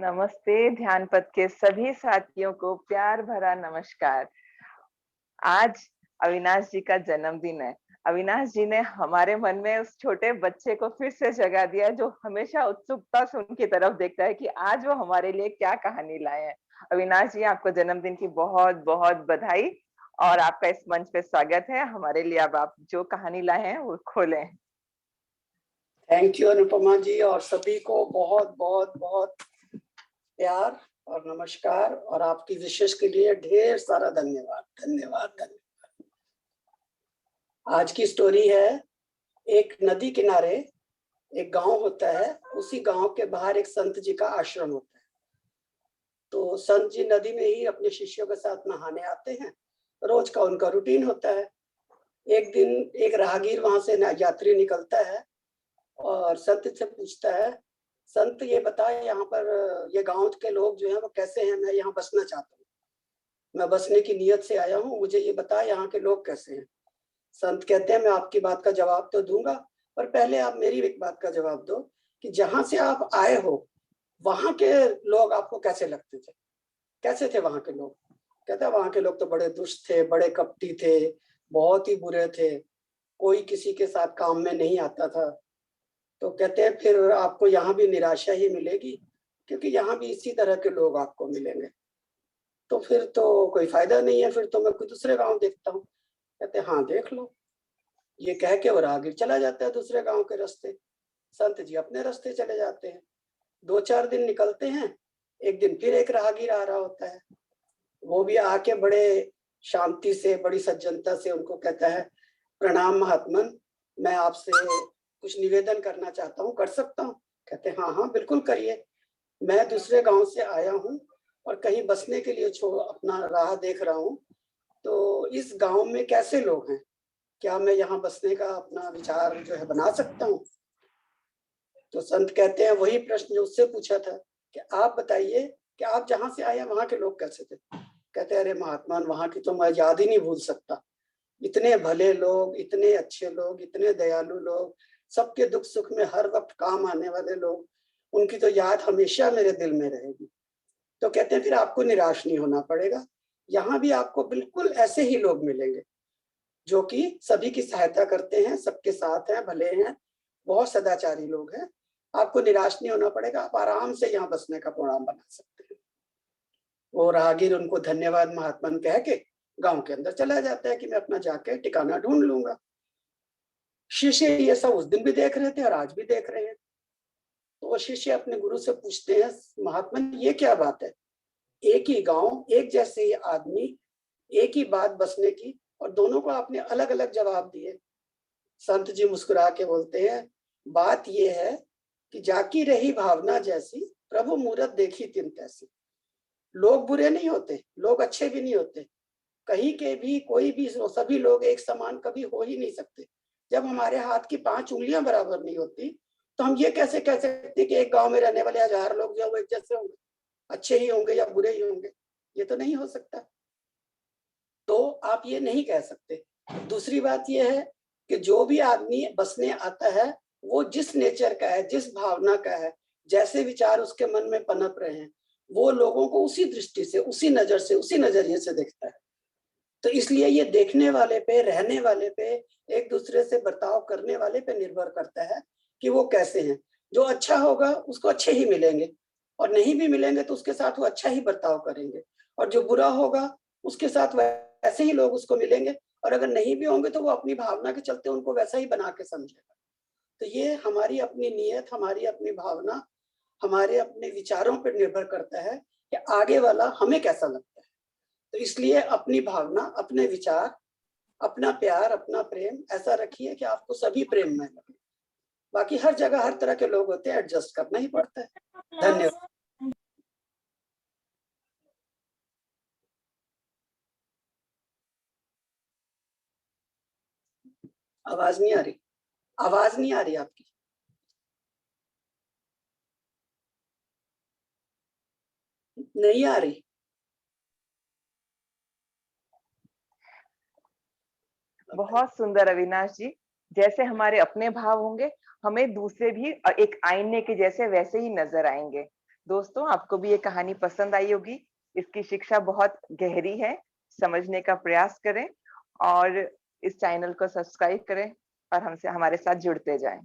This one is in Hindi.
नमस्ते। ध्यान पथ के सभी साथियों को प्यार भरा नमस्कार। आज अविनाश जी का जन्मदिन है। अविनाश जी ने हमारे मन में उस छोटे बच्चे को फिर से जगा दिया जो हमेशा उत्सुकता से उनकी तरफ देखता है कि आज वो हमारे लिए क्या कहानी लाए हैं। अविनाश जी, आपको जन्मदिन की बहुत बहुत बधाई और आपका इस मंच पे स्वागत है। हमारे लिए अब आप जो कहानी लाए हैं वो खोलें। थैंक यू अनुपमा जी, और सभी को बहुत बहुत बहुत प्यार और नमस्कार, और आपकी विशेष के लिए ढेर सारा धन्यवाद धन्यवाद धन्यवाद। आज की स्टोरी है, एक नदी किनारे एक गांव होता है। उसी गांव के बाहर एक संत जी का आश्रम होता है। तो संत जी नदी में ही अपने शिष्यों के साथ नहाने आते हैं। रोज का उनका रूटीन होता है। एक दिन एक राहगीर वहां से यात्री निकलता है और संत से पूछता है, संत ये बताए यहाँ पर ये गांव के लोग जो हैं वो कैसे हैं, मैं यहाँ बसना चाहता हूँ, मैं बसने की नीयत से आया हूँ, मुझे ये बताए यहाँ के लोग कैसे हैं। संत कहते हैं, मैं आपकी बात का जवाब तो दूंगा, पर पहले आप मेरी एक बात का जवाब दो कि जहां से आप आए हो वहां के लोग आपको कैसे लगते थे, कैसे थे वहां के लोग। कहता है, वहां के लोग तो बड़े दुष्ट थे, बड़े कपटी थे, बहुत ही बुरे थे, कोई किसी के साथ काम में नहीं आता था। तो कहते हैं, फिर आपको यहाँ भी निराशा ही मिलेगी, क्योंकि यहाँ भी इसी तरह के लोग आपको मिलेंगे। तो फिर तो कोई फायदा नहीं है, फिर तो मैं कोई दूसरे गांव देखता हूँ। कहते हैं, हाँ देख लो। ये कह के वो राहगीर चला जाता है दूसरे गांव के रास्ते। संत जी अपने रास्ते चले जाते हैं। 2-4 दिन निकलते हैं। एक दिन फिर एक राहगीर आ रहा होता है। वो भी आके बड़े शांति से, बड़ी सज्जनता से उनको कहता है, प्रणाम महात्मन, मैं आपसे कुछ निवेदन करना चाहता हूँ, कर सकता हूँ। कहते हैं, हाँ हाँ बिल्कुल करिए, मैं दूसरे गांव से आया हूँ और कहीं बसने के लिए अपना राह देख रहा हूँ। तो इस गांव में कैसे लोग हैं, क्या मैं यहाँ बसने का अपना विचार जो है बना सकता हूँ। तो संत कहते हैं, वही प्रश्न जो उससे पूछा था कि आप बताइए कि आप जहाँ से आए हैं वहाँ के लोग कैसे थे। कहते हैं, अरे महात्मान, वहाँ की तो मैं याद ही नहीं भूल सकता। इतने भले लोग, इतने अच्छे लोग, इतने दयालु लोग, सबके दुख सुख में हर वक्त काम आने वाले लोग, उनकी तो याद हमेशा मेरे दिल में रहेगी। तो कहते हैं, फिर आपको निराश नहीं होना पड़ेगा, यहाँ भी आपको बिल्कुल ऐसे ही लोग मिलेंगे जो कि सभी की सहायता करते हैं, सबके साथ हैं, भले हैं, बहुत सदाचारी लोग हैं। आपको निराश नहीं होना पड़ेगा, आप आराम से यहाँ बसने का प्रोग्राम बना सकते हैं। वो राहगीर उनको धन्यवाद महात्मन कह के गांव के अंदर चला जाता है कि मैं अपना जाके ठिकाना ढूंढ लूंगा। शिष्य ये सब उस दिन भी देख रहे थे और आज भी देख रहे हैं। तो वो शिष्य अपने गुरु से पूछते हैं, महात्मन ये क्या बात है, एक ही गांव, एक जैसे ही आदमी, एक ही बात बसने की, और दोनों को आपने अलग अलग जवाब दिए। संत जी मुस्कुरा के बोलते हैं, बात यह है कि जाकी रही भावना जैसी, प्रभु मूरत देखी तिन तैसी। लोग बुरे नहीं होते, लोग अच्छे भी नहीं होते, कहीं के भी कोई भी, सभी लोग एक समान कभी हो ही नहीं सकते। जब हमारे हाथ की 5 उंगलियां बराबर नहीं होती, तो हम ये कैसे कह सकते कि एक गांव में रहने वाले 1000 लोग जो वो एक जैसे होंगे, अच्छे ही होंगे या बुरे ही होंगे, ये तो नहीं हो सकता। तो आप ये नहीं कह सकते। दूसरी बात यह है कि जो भी आदमी बसने आता है, वो जिस नेचर का है, जिस भावना का है, जैसे विचार उसके मन में पनप रहे हैं, वो लोगों को उसी दृष्टि से, उसी नजर से, उसी नजरिए से देखता है। तो इसलिए ये देखने वाले पे, रहने वाले पे, एक दूसरे से बर्ताव करने वाले पे निर्भर करता है कि वो कैसे हैं। जो अच्छा होगा उसको अच्छे ही मिलेंगे, और नहीं भी मिलेंगे तो उसके साथ वो अच्छा ही बर्ताव करेंगे, और जो बुरा होगा उसके साथ वैसे ही लोग उसको मिलेंगे, और अगर नहीं भी होंगे तो वो अपनी भावना के चलते उनको वैसा ही बना के समझेगा। तो ये हमारी अपनी नीयत, हमारी अपनी भावना, हमारे अपने विचारों पर निर्भर करता है कि आगे वाला हमें कैसा लगता है। तो इसलिए अपनी भावना, अपने विचार, अपना प्यार, अपना प्रेम ऐसा रखिए कि आपको सभी प्रेम में लगे। बाकी हर जगह हर तरह के लोग होते हैं, एडजस्ट करना ही पड़ता है। धन्यवाद। आवाज नहीं आ रही, आवाज नहीं आ रही आपकी। नहीं आ रही। बहुत सुंदर अविनाश जी। जैसे हमारे अपने भाव होंगे, हमें दूसरे भी एक आईने के जैसे वैसे ही नजर आएंगे। दोस्तों, आपको भी ये कहानी पसंद आई होगी। इसकी शिक्षा बहुत गहरी है, समझने का प्रयास करें और इस चैनल को सब्सक्राइब करें और हमसे हमारे साथ जुड़ते जाएं।